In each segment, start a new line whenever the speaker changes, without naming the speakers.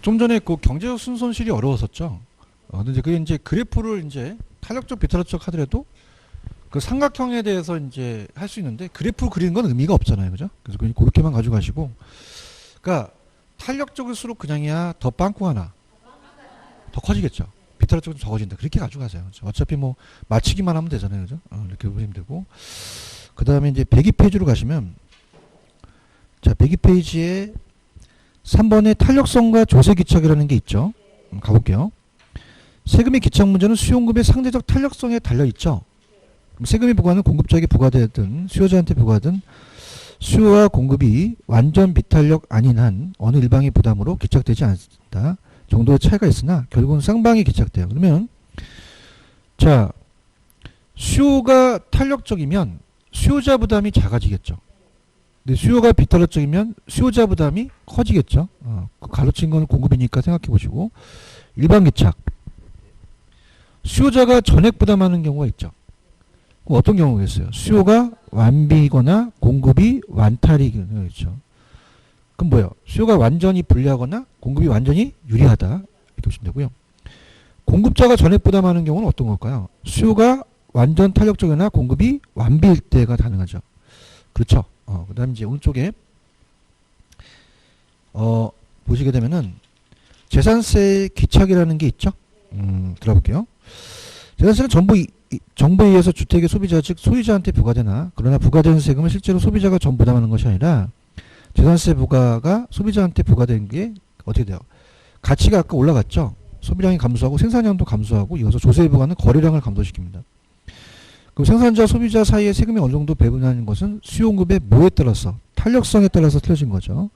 좀 전에 그 경제적 순손실이 어려웠었죠. 근데 이제 그게 이제 그래프를 이제 탄력적 비탄력적 하더라도 그 삼각형에 대해서 이제 할 수 있는데 그래프 그리는 건 의미가 없잖아요. 그죠? 그래서 그냥 그렇게만 가져가시고. 그러니까 탄력적일수록 그냥이야 더 빵꾸 하나. 더 커지겠죠. 비탄력적은 적어진다. 그렇게 가져가세요. 그렇죠? 어차피 뭐 맞추기만 하면 되잖아요. 그죠? 이렇게 보시면 되고. 그 다음에 이제 102페이지로 가시면 자, 102페이지에 3번에 탄력성과 조세 기착이라는 게 있죠. 가볼게요. 세금의 기착 문제는 수요공급의 상대적 탄력성에 달려있죠. 세금의 부과는 공급자에게 부과되든 수요자한테 부과하든 수요와 공급이 완전 비탄력 아닌 한 어느 일방의 부담으로 기착되지 않는다 정도의 차이가 있으나 결국은 쌍방이 기착돼요. 그러면 자, 수요가 탄력적이면 수요자 부담이 작아지겠죠. 근데 수요가 비탄력적이면 수요자 부담이 커지겠죠. 그 가로친 거는 공급이니까 생각해 보시고. 일반 기착. 수요자가 전액 부담하는 경우가 있죠. 그럼 어떤 경우겠어요? 수요가 완비거나 공급이 완탈이겠죠. 그럼 뭐예요? 수요가 완전히 불리하거나 공급이 완전히 유리하다. 이렇게 보시면 되고요. 공급자가 전액 부담하는 경우는 어떤 걸까요? 수요가 완전 탄력적이나 공급이 완비일 때가 가능하죠. 그렇죠. 그 다음에 이제 오른쪽에, 보시게 되면은, 재산세 기착이라는 게 있죠? 들어볼게요. 재산세는 정부에 의해서 주택의 소비자, 즉, 소유자한테 부과되나, 그러나 부과되는 세금은 실제로 소비자가 전 부담하는 것이 아니라, 재산세 부과가 소비자한테 부과된 게 어떻게 돼요? 가치가 아까 올라갔죠? 소비량이 감소하고 생산량도 감소하고, 이어서 조세 부과는 거래량을 감소시킵니다. 그럼 생산자, 소비자 사이에 세금이 어느 정도 배분하는 것은 수요공급의 뭐에 따라서, 탄력성에 따라서 틀려진 거죠.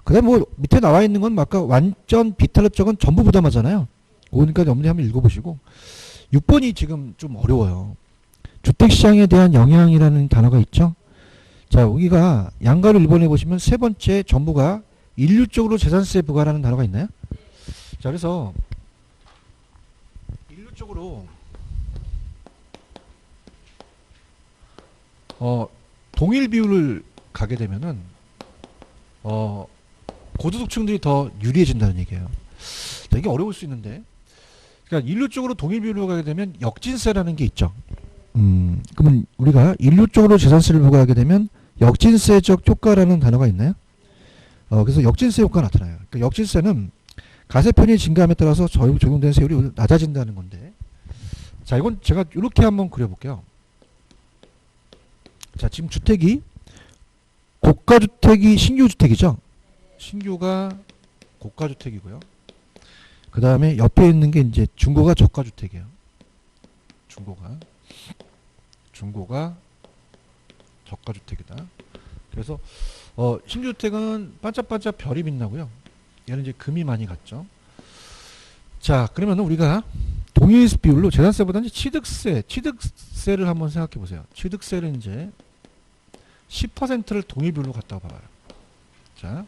그 다음에 뭐 밑에 나와 있는 건 아까 완전 비탄력적은 전부 부담하잖아요. 그러니까 염두에 한번 읽어보시고. 6번이 지금 좀 어려워요. 주택시장에 대한 영향이라는 단어가 있죠. 자, 여기가 양가로 1번에 보시면 세 번째 전부가 일률적으로 재산세 부과라는 단어가 있나요? 자, 그래서 일률적으로 동일 비율을 가게 되면은 고소득층들이 더 유리해진다는 얘기예요. 자, 이게 어려울 수 있는데, 그러니까 일률적으로 동일 비율로 가게 되면 역진세라는 게 있죠. 그러면 우리가 일률적으로 재산세를 부과하게 되면 역진세적 효과라는 단어가 있나요? 그래서 역진세 효과가 나타나요. 그러니까 역진세는 가세편의 증가함에 따라서 적용되는 세율이 낮아진다는 건데, 자, 이건 제가 이렇게 한번 그려볼게요. 자, 지금 주택이 고가주택이 신규주택이죠. 신규가 고가주택이고요. 그 다음에 옆에 있는 게 이제 중고가 저가주택이에요. 중고가 저가주택이다. 그래서 신규주택은 반짝반짝 별이 빛나고요. 얘는 이제 금이 많이 갔죠. 자, 그러면 우리가 동일 비율로 재산세보다는 취득세를 한번 생각해 보세요. 취득세를 이제 10%를 동일 비율로 갖다가 봐봐요. 자,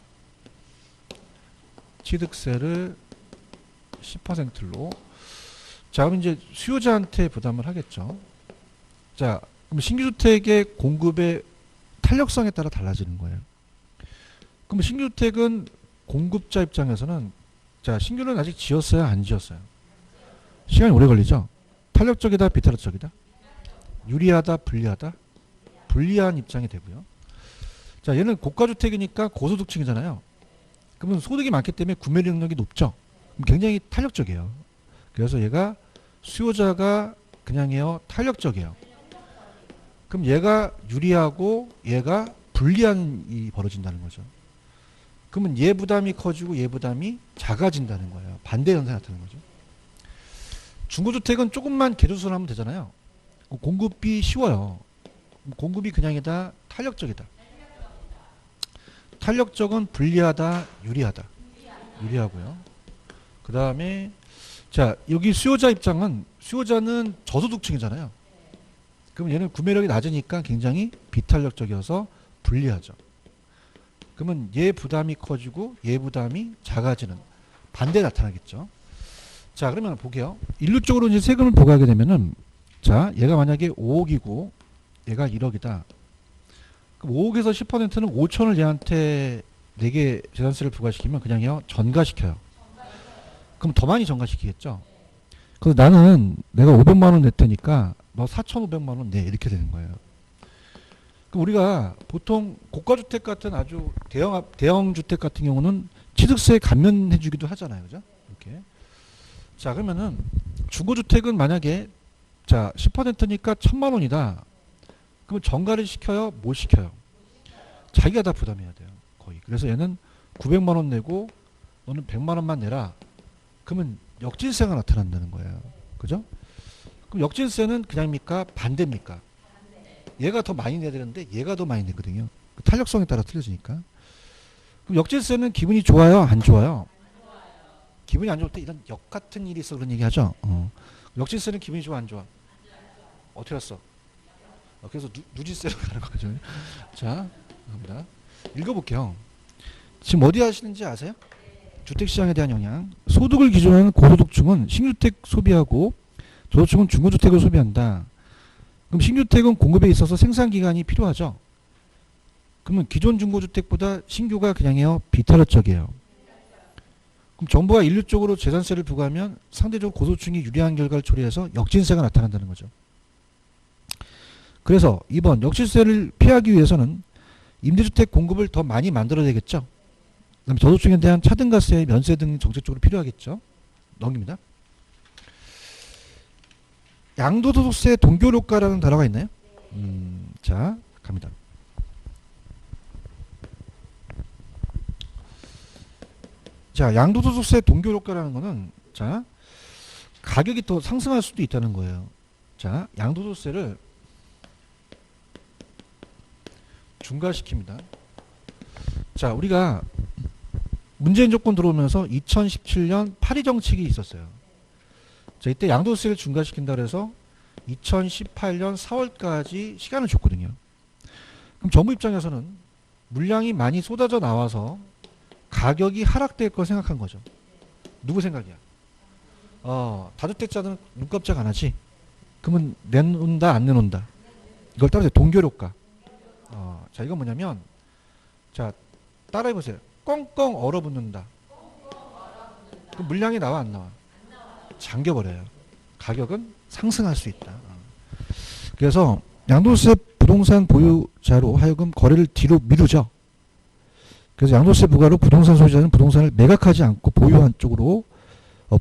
취득세를 10%로. 자, 그럼 이제 수요자한테 부담을 하겠죠. 자, 그럼 신규주택의 공급의 탄력성에 따라 달라지는 거예요. 그럼 신규주택은 공급자 입장에서는, 자, 신규는 아직 지었어요? 안 지었어요? 시간이 오래 걸리죠? 탄력적이다, 비탄력적이다? 유리하다, 불리하다? 불리한 입장이 되고요. 자, 얘는 고가주택이니까 고소득층이잖아요. 그러면 소득이 많기 때문에 구매 능력이 높죠. 그럼 굉장히 탄력적이에요. 그래서 얘가 수요자가 그냥이에요, 탄력적이에요. 그럼 얘가 유리하고 얘가 불리한이 벌어진다는 거죠. 그러면 얘 부담이 커지고 얘 부담이 작아진다는 거예요. 반대 현상이 나타나는 거죠. 중고주택은 조금만 개조선하면 되잖아요. 공급이 쉬워요. 공급이 그냥이다, 탄력적이다. 탄력적은 불리하다, 유리하다. 유리하고요. 그 다음에 자, 여기 수요자 입장은, 수요자는 저소득층이잖아요. 그럼 얘는 구매력이 낮으니까 굉장히 비탄력적이어서 불리하죠. 그러면 얘 부담이 커지고 얘 부담이 작아지는, 반대 나타나겠죠. 자, 그러면 볼게요. 일률적으로 이제 세금을 부과하게 되면은, 자, 얘가 만약에 5억이고 얘가 1억이다. 그럼 5억에서 10%는 5천을 얘한테 4개 재산세를 부과시키면 그냥요, 전가시켜요. 그럼 더 많이 전가시키겠죠. 그래서 나는 내가 500만 원 낼 테니까 너 4,500만 원 내. 이렇게 되는 거예요. 그럼 우리가 보통 고가주택 같은 아주 대형 주택 같은 경우는 취득세 감면해 주기도 하잖아요. 그죠? 이렇게. 자, 그러면은 중고주택은 만약에 자, 10%니까 1,000만 원이다. 그럼 전가를 시켜요? 못 시켜요? 자기가 다 부담해야 돼요. 거의. 그래서 얘는 900만 원 내고 너는 100만 원만 내라. 그러면 역진세가 나타난다는 거예요. 그죠? 그럼 역진세는 그냥입니까? 반대입니까? 얘가 더 많이 내야 되는데 얘가 더 많이 내거든요. 탄력성에 따라 틀려지니까. 그럼 역진세는 기분이 좋아요? 안 좋아요? 기분이 안 좋을 때 이런 역 같은 일이 있어 그런 얘기 하죠. 역진세는 기분이 좋아 안 좋아? 어떻게 했어? 그래서 누진세로 가는 거죠. 자, 갑니다. 읽어볼게요. 지금 어디 하시는지 아세요? 주택시장에 대한 영향. 소득을 기준으로 하는 고소득층은 신주택 소비하고 저소득층은 중고주택을 소비한다. 그럼 신주택은 공급에 있어서 생산기간이 필요하죠. 그러면 기존 중고주택보다 신규가 그냥요 비타협적이에요. 그럼 정부가 일률적으로 재산세를 부과하면 상대적으로 고소득층이 유리한 결과를 초래해서 역진세가 나타난다는 거죠. 그래서 2번 역진세를 피하기 위해서는 임대주택 공급을 더 많이 만들어야 되겠죠. 그다음에 저소득층에 대한 차등가세, 면세 등 정책적으로 필요하겠죠. 넘깁니다. 양도소득세 동결효과라는 단어가 있나요? 자, 갑니다. 자, 양도소득세 동결효과라는 거는 자, 가격이 더 상승할 수도 있다는 거예요. 자, 양도소득세를 중과시킵니다. 자, 우리가 문재인 정권 들어오면서 2017년 파리 정책이 있었어요. 자, 이때 양도세를 중과시킨다 그래서 2018년 4월까지 시간을 줬거든요. 그럼 정부 입장에서는 물량이 많이 쏟아져 나와서 가격이 하락될 거 생각한 거죠. 누구 생각이야? 다주택자는 눈 깜짝 안 하지? 그러면 내놓는다 안 내놓는다? 이걸 따라서 동결효과. 자, 이건 뭐냐면 자, 따라해보세요. 꽁꽁 얼어붙는다. 그럼 물량이 나와 안 나와? 잠겨버려요. 가격은 상승할 수 있다. 그래서 양도세 부동산 보유자로 하여금 거래를 뒤로 미루죠. 그래서 양도세 부과로 부동산 소유자는 부동산을 매각하지 않고 보유한 쪽으로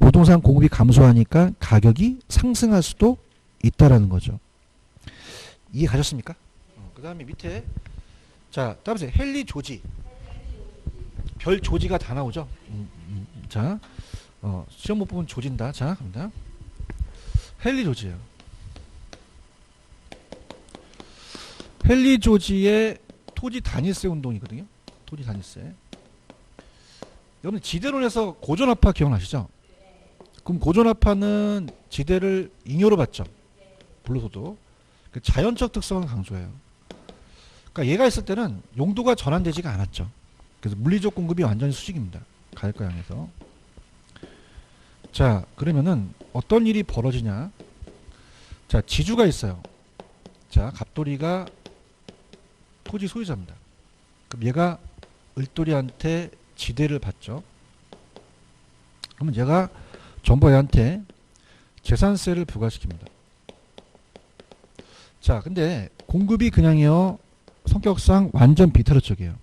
부동산 공급이 감소하니까 가격이 상승할 수도 있다라는 거죠. 이해 가셨습니까? 그 다음에 밑에 자, 따라서 헨리 조지. 별 조지가 다 나오죠. 자, 시험 못 보면 조진다. 자, 갑니다. 헨리 조지예요. 헨리 조지의 토지 단일세 운동이거든요. 토지 단일세. 여러분 지대론에서 고존아파 기억나시죠? 그럼 고존아파는 지대를 잉여로 받죠. 불로소득. 그 자연적 특성을 강조해요. 그러니까 얘가 있을 때는 용도가 전환되지가 않았죠. 그래서 물리적 공급이 완전히 수직입니다. 가격과 향해서. 자, 그러면은 어떤 일이 벌어지냐? 자, 지주가 있어요. 자, 갑돌이가 토지 소유자입니다. 그럼 얘가 을돌이한테 지대를 받죠. 그러면 얘가 정부 얘한테 재산세를 부과시킵니다. 자, 근데 공급이 그냥요 성격상 완전 비타르적이에요.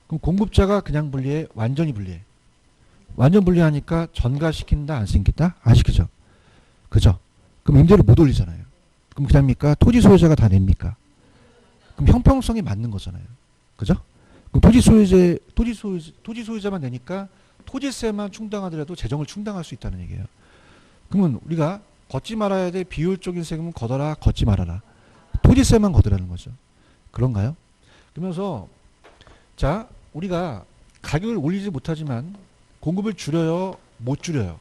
그럼 공급자가 그냥 분리해? 완전히 분리해. 완전 분리하니까 전가시킨다 안 시킨다? 안 시키죠. 그죠? 그럼 임대료 못 올리잖아요. 그럼 그냥입니까? 토지 소유자가 다 냅니까? 그럼 형평성이 맞는 거잖아요. 그죠? 그럼 토지 소유자만 내니까 토지세만 충당하더라도 재정을 충당할 수 있다는 얘기예요. 그러면 우리가 걷지 말아야 될 비효율적인 세금은 걷어라, 걷지 말아라. 토지세만 걷으라는 거죠. 그런가요? 그러면서 자, 우리가 가격을 올리지 못하지만 공급을 줄여요, 못 줄여요?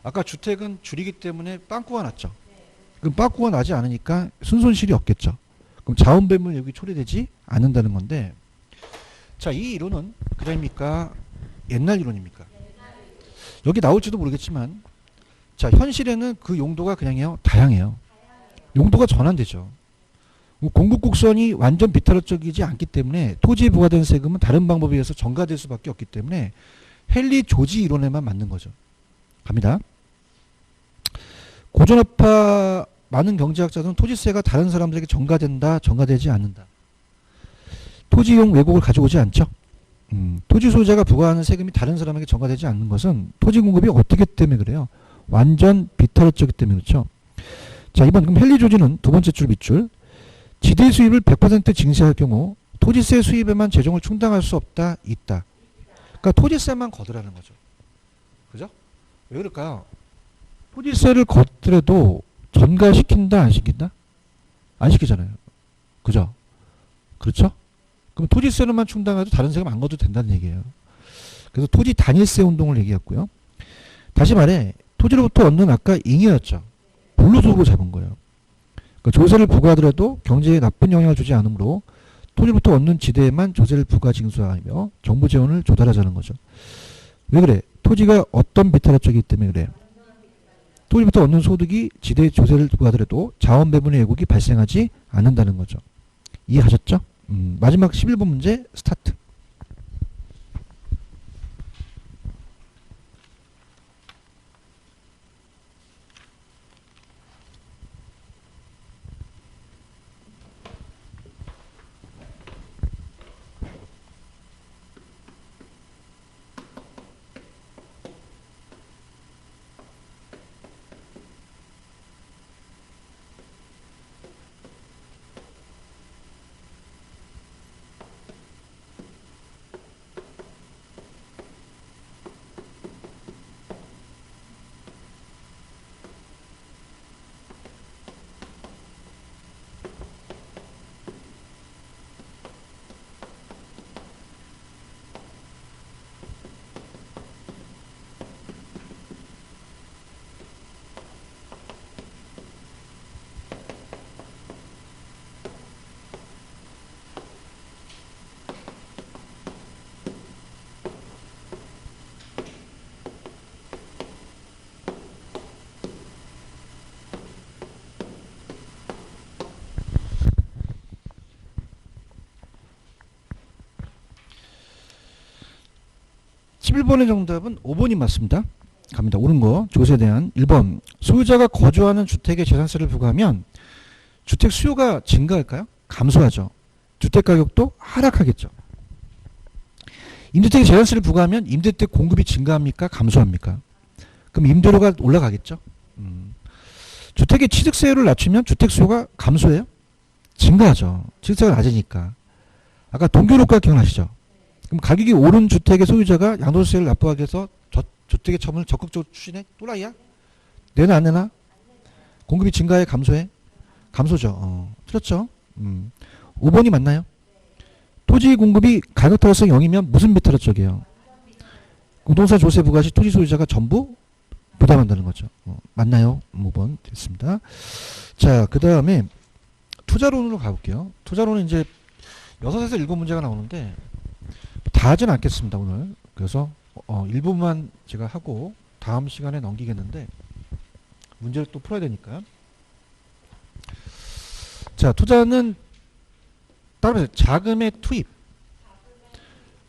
아까 주택은 줄이기 때문에 빵꾸가 났죠. 그럼 빵꾸가 나지 않으니까 순손실이 없겠죠. 그럼 자원배분 여기 초래되지 않는다는 건데, 자, 이 이론은 그냥입니까? 옛날 이론입니까? 여기 나올지도 모르겠지만, 자, 현실에는 그 용도가 그냥요 다양해요. 용도가 전환되죠. 공급 곡선이 완전 비타로적이지 않기 때문에 토지에 부과된 세금은 다른 방법에 의해서 전가될 수밖에 없기 때문에 헨리 조지 이론에만 맞는 거죠. 갑니다. 고전업화 많은 경제학자들은 토지세가 다른 사람들에게 전가된다, 전가되지 않는다. 토지용 왜곡을 가져오지 않죠. 토지 소유자가 부과하는 세금이 다른 사람에게 전가되지 않는 것은 토지 공급이 어떻기 때문에 그래요. 완전 비타르적이기 때문에 그렇죠. 자, 이번 그럼 헨리 조지는 두 번째 줄 밑줄. 지대 수입을 100% 징수할 경우 토지세 수입에만 재정을 충당할 수 없다, 있다. 그러니까 토지세만 거두라는 거죠. 그죠? 왜 그럴까요? 토지세를 걷더라도 전가시킨다, 안 시킨다? 안 시키잖아요. 그죠? 그렇죠? 그럼 토지세로만 충당해도 다른 세금 안 걷어도 된다는 얘기예요. 그래서 토지 단일세 운동을 얘기했고요. 다시 말해 토지로부터 얻는 아까 잉여였죠. 불로소득을 잡은 거예요. 그러니까 조세를 부과하더라도 경제에 나쁜 영향을 주지 않으므로 토지로부터 얻는 지대에만 조세를 부과 징수하며 정부 재원을 조달하자는 거죠. 왜 그래? 토지가 어떤 비타락적이기 때문에 그래. 토지부터 얻는 소득이 지대에 조세를 부과하더라도 자원 배분의 왜곡이 발생하지 않는다는 거죠. 이해하셨죠? 마지막 11번 문제 스타트. 일 번의 정답은 5번이 맞습니다. 갑니다. 옳은 거. 조세에 대한 1번. 소유자가 거주하는 주택에 재산세를 부과하면 주택 수요가 증가할까요? 감소하죠. 주택 가격도 하락하겠죠. 임대택에 재산세를 부과하면 임대택 공급이 증가합니까? 감소합니까? 그럼 임대료가 올라가겠죠. 주택의 취득세율을 낮추면 주택 수요가 감소해요? 증가하죠. 취득세가 낮으니까. 아까 동교로가 기억나시죠? 그럼 가격이 오른 주택의 소유자가 양도세를 납부하기 위해서 주택의 처분을 적극적으로 추진해? 또라이야? 내나 안 내나? 공급이 증가해? 감소해? 감소죠. 틀렸죠? 5번이 맞나요? 토지 공급이 가격 타락성 0이면 무슨 비타락적이에요? 부동산 조세 부과 시 토지 소유자가 전부 부담한다는 거죠. 맞나요? 5번 됐습니다. 자, 그 다음에 투자론으로 가볼게요. 투자론은 이제 6에서 7문제가 나오는데 다 하진 않겠습니다, 오늘. 그래서 일부만 제가 하고 다음 시간에 넘기겠는데 문제를 또 풀어야 되니까. 자, 투자는 따라서 자금의 투입.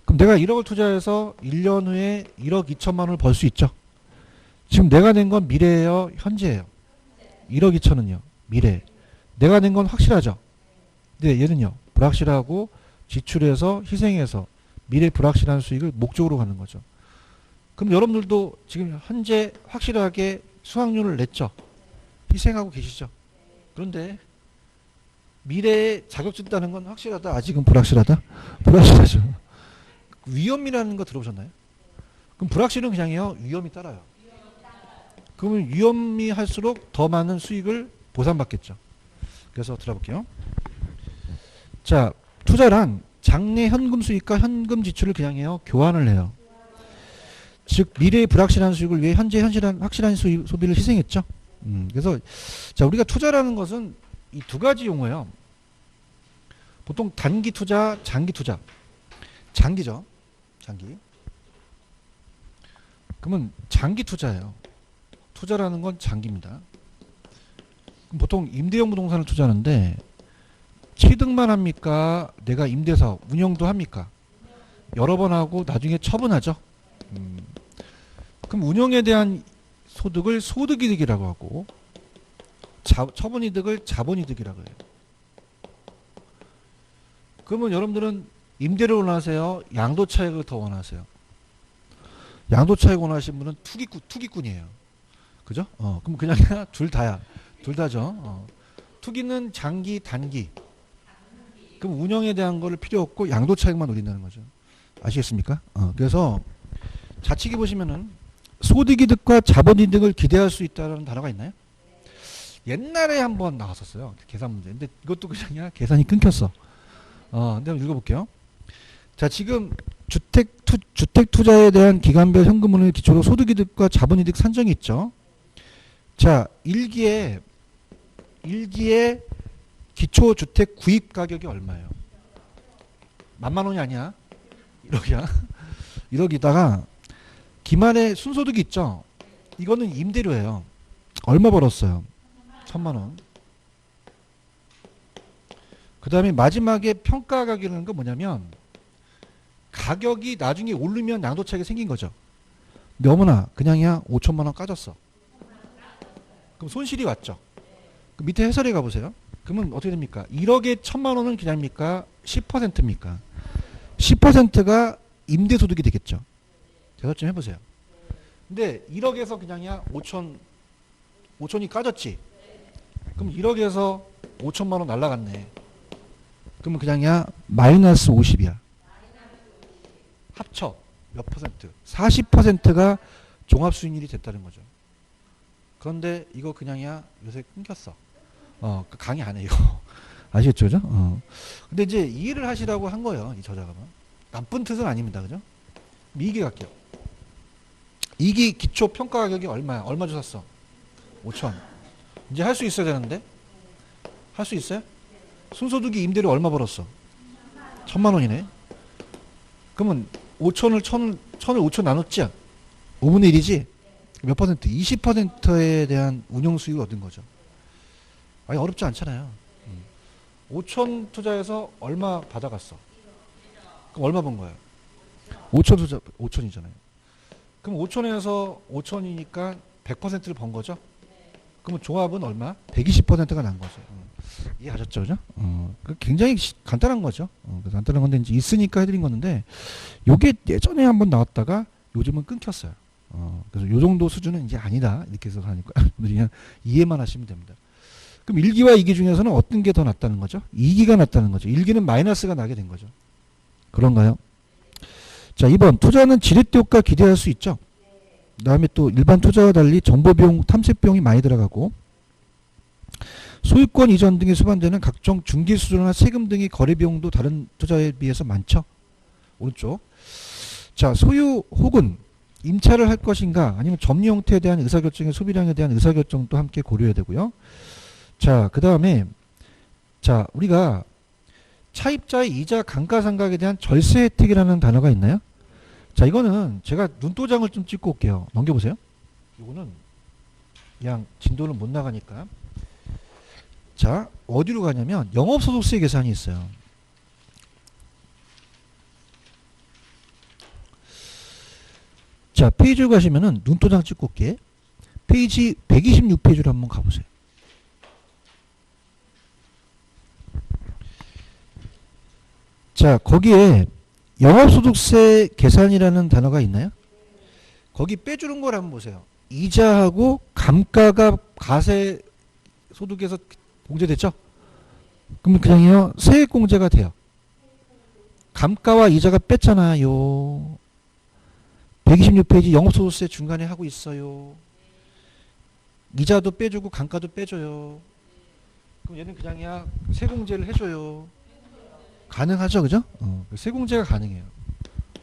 그럼 내가 1억을 투자해서 1년 후에 1억 2천만 원을 벌 수 있죠. 지금 내가 낸 건 미래예요, 현재예요? 1억 2천은요, 미래. 내가 낸 건 확실하죠. 근데 얘는요, 불확실하고 지출해서 희생해서 미래 불확실한 수익을 목적으로 가는 거죠. 그럼 여러분들도 지금 현재 확실하게 수확률을 냈죠. 희생하고 계시죠. 그런데 미래에 자격증 따는 건 확실하다, 아직은 불확실하다? 불확실하죠. 위험이라는 거 들어보셨나요? 그럼 불확실은 그냥요, 위험이 따라요. 그러면 위험이 할수록 더 많은 수익을 보상받겠죠. 그래서 들어볼게요. 자, 투자란 장래 현금 수익과 현금 지출을 그냥 해요. 교환을 해요. 즉 미래의 불확실한 수익을 위해 현재 확실한 소비를 희생했죠. 그래서 자, 우리가 투자라는 것은 이 두 가지 용어예요. 보통 단기 투자, 장기 투자. 장기죠. 장기. 그러면 장기 투자예요. 투자라는 건 장기입니다. 그럼 보통 임대형 부동산을 투자하는데 취득만 합니까? 내가 임대사업 운영도 합니까? 여러 번 하고 나중에 처분하죠. 그럼 운영에 대한 소득을 소득이득이라고 하고 처분이득을 자본이득이라고 해요. 그러면 여러분들은 임대를 원하세요? 양도차익을 더 원하세요? 양도차익 원하시는 분은 투기꾼이에요. 그죠? 그럼 그냥 둘 다야. 둘 다죠. 투기는 장기, 단기. 그럼 운영에 대한 거를 필요 없고 양도차익만 노린다는 거죠. 아시겠습니까? 그래서 좌측에 보시면은 소득이득과 자본이득을 기대할 수 있다는 단어가 있나요? 옛날에 한번 나왔었어요. 계산 문제. 근데 이것도 그냥 계산이 끊겼어. 근데 한번 읽어볼게요. 자, 지금 주택 투자에 대한 기간별 현금흐름을 기초로 소득이득과 자본이득 산정이 있죠. 자, 1기에 기초 주택 구입 가격이 얼마예요? 10,000원이 아니야. 1억이야. 1억이다가 기말에 순소득이 있죠. 이거는 임대료예요. 얼마 벌었어요? 1,000,000원. 그 다음에 마지막에 평가 가격이라는 건 뭐냐면 가격이 나중에 오르면 양도차익이 생긴 거죠. 근데 어머나 그냥이야 5천만 원 까졌어. 그럼 손실이 왔죠. 그 밑에 해설에 가보세요. 그러면 어떻게 됩니까? 1억에 1,000만 원은 그냥입니까? 10%입니까? 10%가 임대소득이 되겠죠. 대답 좀 해보세요. 근데 1억에서 그냥이야 5천이 까졌지. 그럼 1억에서 5천만 원 날라갔네. 그러면 그냥이야 마이너스 50이야. 합쳐 몇 퍼센트? 40%가 종합수익률이 됐다는 거죠. 그런데 이거 그냥이야 요새 끊겼어. 강의 안 해 이거. 아시겠죠, 그죠? 근데 이제 이해를 하시라고 한 거예요, 이 저자가. 나쁜 뜻은 아닙니다, 그죠? 이게 갈게요. 이기 기초 평가 가격이 얼마야? 얼마 주셨어? 5천. 이제 할 수 있어야 되는데 할 수 있어요? 순소득이 임대료 얼마 벌었어? 1,000만 원이네. 그러면 5천을 5천 나눴지? 5분의 1이지? 몇 퍼센트? 20%에 대한 운용 수익을 얻은 거죠. 아니 어렵지 않잖아요. 5천 투자해서 얼마 받아갔어? 그럼 얼마 번 거야? 5천 투자 5천이잖아요. 그럼 5천에서 5천이니까 100%를 번 거죠? 그러면 종합은 얼마? 120%가 난 거죠. 이해하셨죠, 그죠? 굉장히 간단한 거죠. 간단한 건데 이제 있으니까 해드린 건데, 요게 예전에 한번 나왔다가 요즘은 끊겼어요. 그래서 요 정도 수준은 이제 아니다 이렇게 해서 하니까 그냥 이해만 하시면 됩니다. 그럼 1기와 2기 중에서는 어떤 게 더 낫다는 거죠? 2기가 낫다는 거죠. 1기는 마이너스가 나게 된 거죠. 그런가요? 자, 2번 투자는 지렛대 효과 기대할 수 있죠. 그 다음에 또 일반 투자와 달리 정보비용, 탐색비용이 많이 들어가고 소유권 이전 등에 수반되는 각종 중개수수료나 세금 등의 거래비용도 다른 투자에 비해서 많죠. 오른쪽. 자, 소유 혹은 임차를 할 것인가 아니면 점유 형태에 대한 의사결정의 소비량에 대한 의사결정도 함께 고려해야 되고요. 자, 그 다음에 자, 우리가 차입자의 이자 감가상각에 대한 절세 혜택이라는 단어가 있나요? 자, 이거는 제가 눈도장을 좀 찍고 올게요. 넘겨보세요. 이거는 그냥 진도를 못 나가니까. 자, 어디로 가냐면 영업소득세 계산이 있어요. 자, 페이지로 가시면은 눈도장 찍고 올게. 페이지 126페이지로 한번 가보세요. 자, 거기에 영업소득세 계산이라는 단어가 있나요? 거기 빼주는 걸 한번 보세요. 이자하고 감가가 가세 소득에서 공제됐죠? 그러면 그냥요 세액공제가 돼요. 감가와 이자가 뺐잖아요. 126페이지 영업소득세 중간에 하고 있어요. 이자도 빼주고 감가도 빼줘요. 그럼 얘는 그냥이야 세공제를 해줘요. 가능하죠, 그죠? 세공제가 가능해요.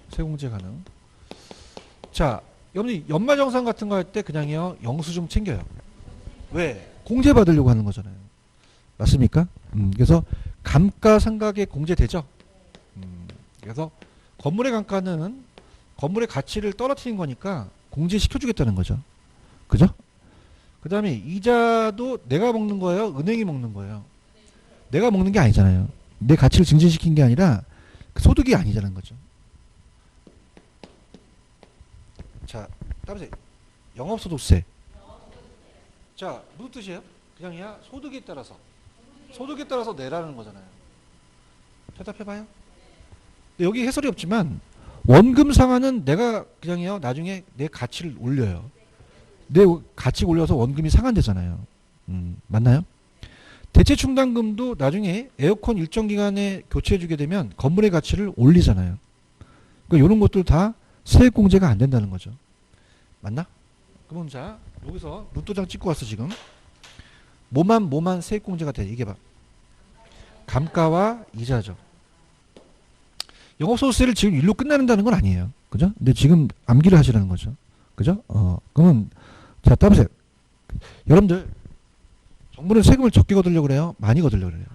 세공제 가능. 자, 여러분이 연말정산 같은 거 할 때 그냥요 영수증 챙겨요. 왜? 공제 받으려고 하는 거잖아요. 맞습니까? 그래서 감가상각에 공제되죠. 그래서 건물의 감가는 건물의 가치를 떨어뜨린 거니까 공제시켜주겠다는 거죠. 그죠? 그 다음에 이자도 내가 먹는 거예요? 은행이 먹는 거예요? 내가 먹는 게 아니잖아요. 내 가치를 증진시킨 게 아니라 소득이 아니자는 거죠. 자, 따라서 영업소득세. 자, 무슨 뜻이에요? 그냥이야 소득에 따라서 내라는 거잖아요. 대답해봐요. 근데 여기 해설이 없지만 원금 상환은 내가 그냥이요 나중에 내 가치를 올려요. 내 가치 올려서 원금이 상환되잖아요. 맞나요? 대체 충당금도 나중에 에어컨 일정 기간에 교체해주게 되면 건물의 가치를 올리잖아요. 그러니까 이런 것들 다 세액공제가 안 된다는 거죠. 맞나? 그럼 자 여기서 루토장 찍고 왔어 지금. 뭐만 세액공제가 돼. 이게 봐. 감가와 이자죠. 영업소득세를 지금 일로 끝내는다는 건 아니에요. 그죠? 근데 지금 암기를 하시라는 거죠. 그죠? 그러면 자 따보세요. 여러분들 정부는 세금을 적게 거두려고 그래요? 많이 거두려고 그래요?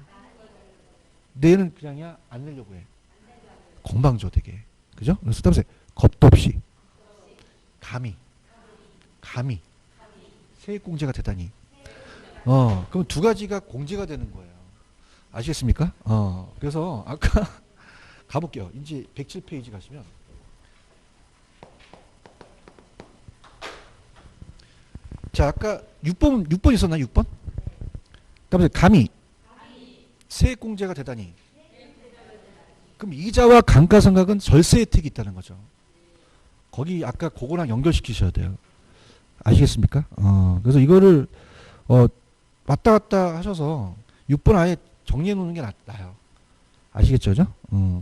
내는 그냥이야 안 내려고 해. 건방져 되게. 그죠? 그래서 따보세요. 겁도 없이 감히 세액공제가 되다니. 그럼 두 가지가 공제가 되는 거예요. 아시겠습니까? 그래서 아까 가볼게요. 이제 107페이지 가시면 자 아까 6번 있었나? 6번? 그다음에 감히 세액공제가 되다니. 그럼 이자와 감가상각은 절세 혜택이 있다는 거죠. 거기 아까 그거랑 연결시키셔야 돼요. 아시겠습니까? 그래서 이거를 왔다 갔다 하셔서 6번 아예 정리해 놓는 게 나아요. 아시겠죠?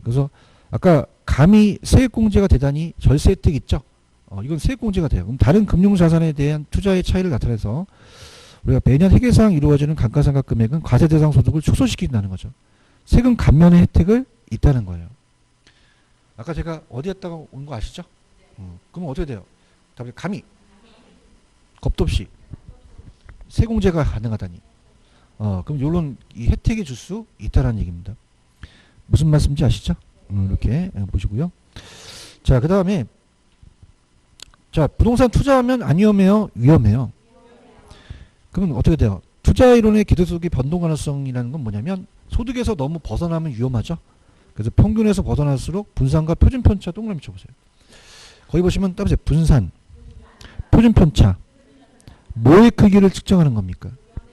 그래서 아까 감히 세액공제가 되다니 절세 혜택 있죠? 이건 세액공제가 돼요. 그럼 다른 금융자산에 대한 투자의 차이를 나타내서 우리가 매년 회계상 이루어지는 감가상각 금액은 과세 대상 소득을 축소시킨다는 거죠. 세금 감면의 혜택을 있다는 거예요. 아까 제가 어디 했다가 온 거 아시죠? 그럼 어떻게 돼요? 답이 감히 겁도 없이 세공제가 가능하다니. 그럼 요런 이 혜택이 줄 수 있다라는 얘기입니다. 무슨 말씀인지 아시죠? 이렇게 보시고요. 자, 그 다음에 자 부동산 투자하면 안 위험해요? 위험해요. 그러면 어떻게 돼요? 투자 이론의 기대소득의 변동 가능성이라는 건 뭐냐면 소득에서 너무 벗어나면 위험하죠. 그래서 평균에서 벗어날수록 분산과 표준 편차 동그라미 쳐보세요. 거기 보시면 따보세요. 분산, 표준 편차. 뭐의 크기를 측정하는 겁니까?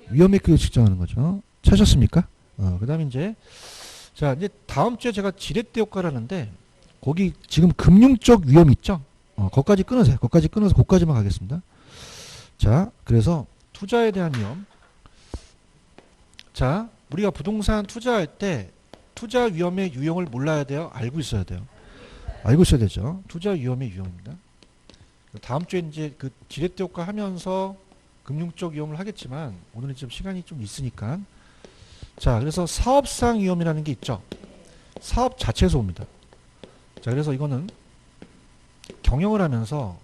위험의 크기를 측정하는 거죠. 찾았습니까? 그 다음에 이제 이제 다음 주에 제가 지렛대 효과를 하는데 거기 지금 금융적 위험 있죠? 거기까지 끊으세요. 거기까지 끊어서 거기까지만 가겠습니다. 자, 그래서 투자에 대한 위험. 자, 우리가 부동산 투자할 때 투자 위험의 유형을 몰라야 돼요? 알고 있어야 돼요? 알고 있어야 되죠. 투자 위험의 유형입니다. 다음 주에 이제 그 지렛대 효과 하면서 금융적 위험을 하겠지만 오늘은 좀 시간이 좀 있으니까 자 그래서 사업상 위험이라는 게 있죠. 사업 자체에서 옵니다. 자 그래서 이거는 경영을 하면서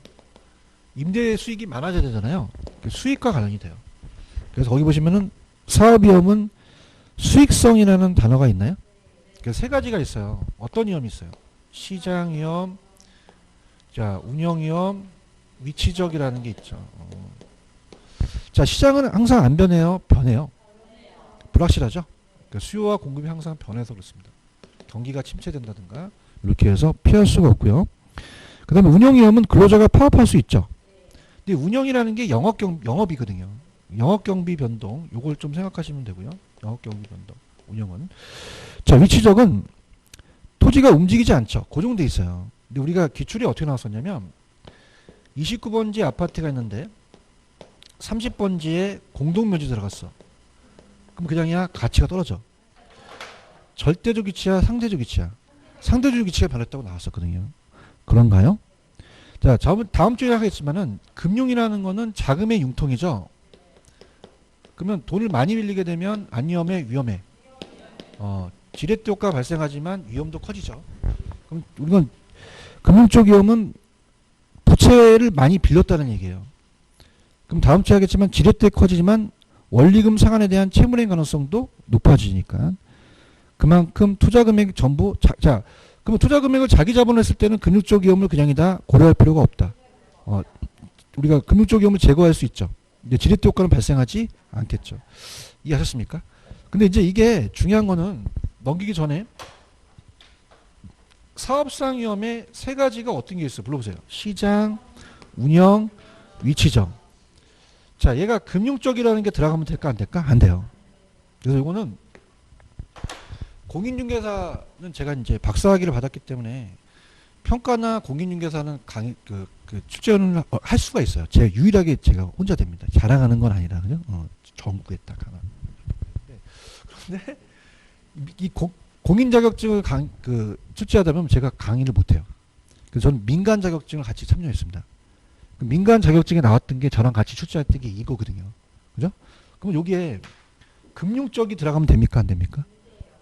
임대 수익이 많아져야 되잖아요. 수익과 관련이 돼요. 그래서 거기 보시면은 사업 위험은 수익성이라는 단어가 있나요? 그래서 세 가지가 있어요. 어떤 위험이 있어요? 시장 위험, 자 운영 위험, 위치적이라는 게 있죠. 자 시장은 항상 안 변해요? 변해요. 불확실하죠? 그러니까 수요와 공급이 항상 변해서 그렇습니다. 경기가 침체된다든가 이렇게 해서 피할 수가 없고요. 그 다음에 운영 위험은 근로자가 파업할 수 있죠. 근데 운영이라는 게 영업이거든요. 영업경비 변동 요걸 좀 생각하시면 되고요. 영업경비 변동 운영은 자 위치적은 토지가 움직이지 않죠. 고정돼 있어요. 근데 우리가 기출이 어떻게 나왔었냐면 29번지 아파트가 있는데 30번지에 공동묘지 들어갔어. 그럼 그냥이야 가치가 떨어져. 절대적 위치야 상대적 위치야. 상대적 위치가 변했다고 나왔었거든요. 그런가요? 자 다음 주에 하겠지만은 금융이라는 거는 자금의 융통이죠. 그러면 돈을 많이 빌리게 되면 안 위험해? 위험해. 지렛대 효과가 발생하지만 위험도 커지죠. 그럼 우리는 금융적 위험은 부채를 많이 빌렸다는 얘기예요. 그럼 다음 주에 하겠지만 지렛대 커지지만 원리금 상환에 대한 채무례 가능성도 높아지니까 그만큼 투자 금액 전부 그러면 투자 금액을 자기 자본으로 했을 때는 금융적 위험을 그냥이다 고려할 필요가 없다. 우리가 금융적 위험을 제거할 수 있죠. 근데 지렛대 효과는 발생하지 않겠죠. 이해하셨습니까? 근데 이제 이게 중요한 거는 넘기기 전에 사업상 위험의 세 가지가 어떤 게 있어요? 불러보세요. 시장, 운영, 위치정. 자, 얘가 금융 쪽이라는 게 들어가면 될까 안 될까? 안 돼요. 그래서 이거는 공인중개사는 제가 이제 박사학위를 받았기 때문에 평가나 공인중개사는 출제를 할 수가 있어요. 제가 유일하게 제가 혼자 됩니다. 자랑하는 건 아니라 그죠? 전국에 딱 하나. 그런데 이 공인 자격증을 출제하다 보면 제가 강의를 못 해요. 그래서 저는 민간 자격증을 같이 참여했습니다. 민간 자격증에 나왔던 게 저랑 같이 출제했던 게 이거거든요. 그죠? 그럼 여기에 금융 쪽이 들어가면 됩니까? 안 됩니까?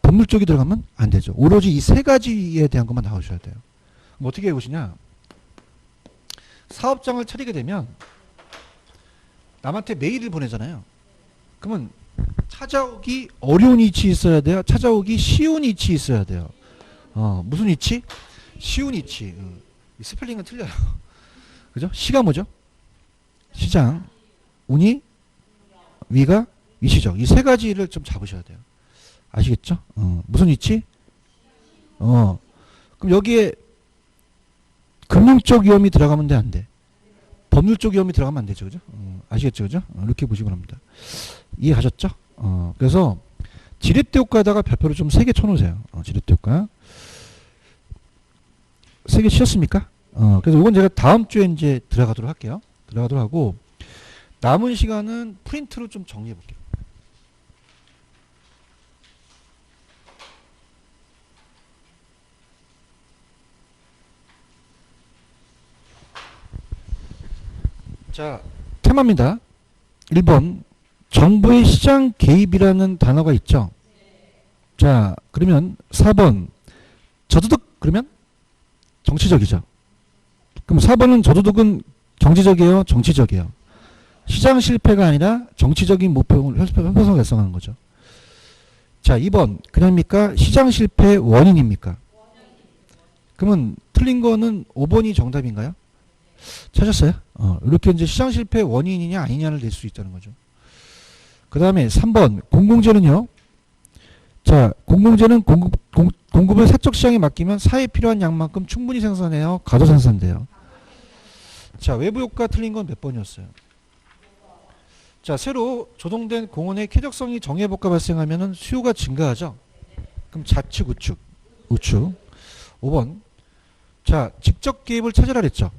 법률 쪽이 들어가면 안 되죠. 오로지 이 세 가지에 대한 것만 나오셔야 돼요. 그럼 어떻게 해보시냐? 사업장을 차리게 되면 남한테 메일을 보내잖아요. 그러면 찾아오기 어려운 위치 있어야 돼요? 찾아오기 쉬운 위치 있어야 돼요? 무슨 위치? 쉬운 위치. 이 스펠링은 틀려요. 그죠? 시가 뭐죠? 시장. 운이, 위가, 위치죠. 이 세 가지를 좀 잡으셔야 돼요. 아시겠죠? 무슨 위치? 그럼 여기에 금융 쪽 위험이 들어가면 돼, 안 돼? 법률 쪽 위험이 들어가면 안 되죠. 그죠? 아시겠죠? 그죠? 이렇게 보시면 합니다. 이해하셨죠? 그래서 지렛대 효과에다가 별표를 좀 세게 쳐놓으세요. 지렛대 효과. 세게 치셨습니까? 그래서 이건 제가 다음 주에 이제 들어가도록 할게요. 들어가도록 하고, 남은 시간은 프린트로 좀 정리해 볼게요. 자, 테마입니다. 1번 정부의 시장 개입이라는 단어가 있죠. 자, 그러면 4번 저도득 그러면 정치적이죠. 그럼 4번은 저도득은 경제적이에요, 정치적이에요? 시장 실패가 아니라 정치적인 목표를 형성을 달성하는 거죠. 자, 2번 그냥입니까? 시장 실패 원인입니까? 그러면 틀린 거는 5번이 정답인가요? 찾았어요? 이렇게 이제 시장 실패 원인이냐 아니냐를 낼 수 있다는 거죠. 그 다음에 3번 공공재는요. 자, 공공재는 공급을 사적 시장에 맡기면 사회에 필요한 양만큼 충분히 생산해요. 가도 생산돼요. 자, 외부 효과 틀린 건 몇 번이었어요? 자, 새로 조성된 공원의 쾌적성이 정해복과 발생하면 수요가 증가하죠. 그럼 좌측, 우측. 5번. 자, 직접 개입을 찾으라 그랬죠.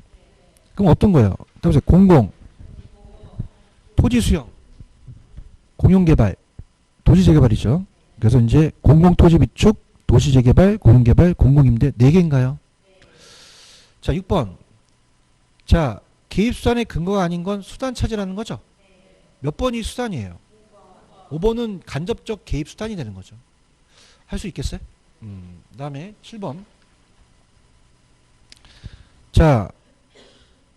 그럼 어떤 거예요? 보세요. 공공, 토지 수용, 공용개발, 도시재개발이죠. 그래서 이제 공공토지 비축, 도시재개발, 공용개발, 공공임대 4개인가요? 자, 6번. 자, 개입수단의 근거가 아닌 건 수단 찾으라는 거죠. 몇 번이 수단이에요? 5번은 간접적 개입수단이 되는 거죠. 할 수 있겠어요? 그 다음에 7번. 자,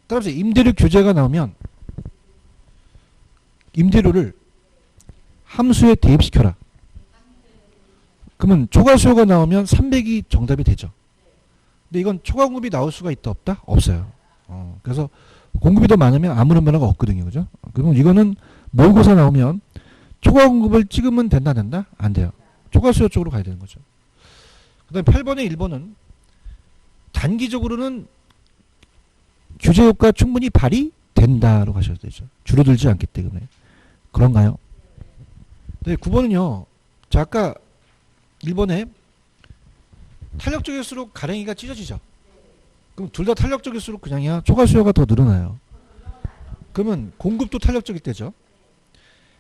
따라서 임대료 규제가 나오면 임대료를 함수에 대입시켜라. 그러면 초과 수요가 나오면 300이 정답이 되죠. 근데 이건 초과 공급이 나올 수가 있다 없다? 없어요. 그래서 공급이 더 많으면 아무런 변화가 없거든요. 그죠? 그러면 이거는 모의고사 나오면 초과 공급을 찍으면 된다? 안 돼요. 초과 수요 쪽으로 가야 되는 거죠. 그 다음에 8번에 1번은 단기적으로는 규제 효과 충분히 발휘된다로 가셔야 되죠. 줄어들지 않기 때문에. 그런가요? 네, 9번은요. 자, 아까 1번에 탄력적일수록 가랭이가 찢어지죠. 그럼 둘 다 탄력적일수록 그냥이야 초과 수요가 더 늘어나요. 그러면 공급도 탄력적일 때죠.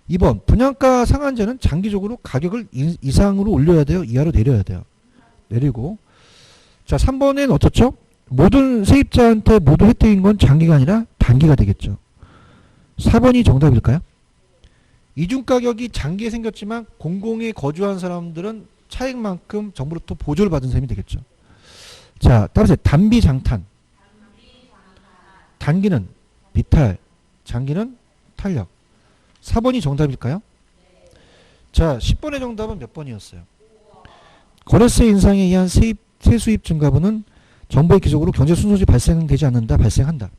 2번 분양가 상한제는 장기적으로 가격을 이상으로 올려야 돼요? 이하로 내려야 돼요? 내리고. 자, 3번엔 어떻죠? 모든 세입자한테 모두 혜택인 건 장기가 아니라 단기가 되겠죠. 4번이 정답일까요? 이중가격이 장기에 생겼지만 공공에 거주한 사람들은 차익만큼 정부로부터 보조를 받은 셈이 되겠죠. 자, 따라서 단비장탄. 단기는 비탈, 장기는 탄력. 4번이 정답일까요? 자, 10번의 정답은 몇 번이었어요? 거래세 인상에 의한 세수입 증가분은 정부의 기적으로 경제 순손실이 발생되지 않는다, 발생한다.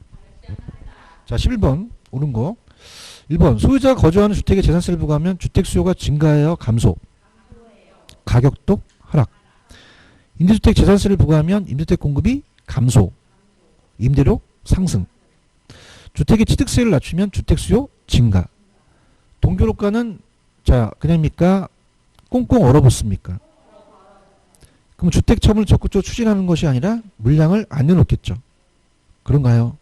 자, 11번 옳은 거. 1번 소유자가 거주하는 주택에 재산세를 부과하면 주택 수요가 증가해요, 감소? 가격도 하락. 임대주택 재산세를 부과하면 임대주택 공급이 감소, 임대료 상승. 주택의 취득세를 낮추면 주택 수요 증가. 동결효과는 자 그냥입니까? 꽁꽁 얼어붙습니까? 그럼 주택 처분을 적극적으로 추진하는 것이 아니라 물량을 안 내놓겠죠. 그런가요?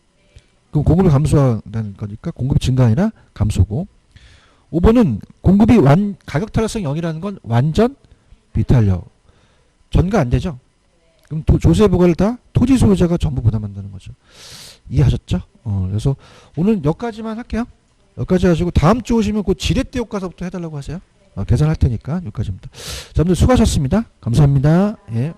그럼 공급이 감소하는 거니까 공급이 증가 아니라 감소고. 5번은 공급이 가격 탄력성 0이라는 건 완전 비탄력. 전가 안 되죠. 그럼 조세 부과를 다 토지 소유자가 전부 부담한다는 거죠. 이해하셨죠? 그래서 오늘 여기까지만 할게요. 여기까지 하시고 다음 주 오시면 그 지렛대 효과서부터 해달라고 하세요. 계산할 테니까 여기까지입니다. 자, 여러분들 수고하셨습니다. 감사합니다. 예.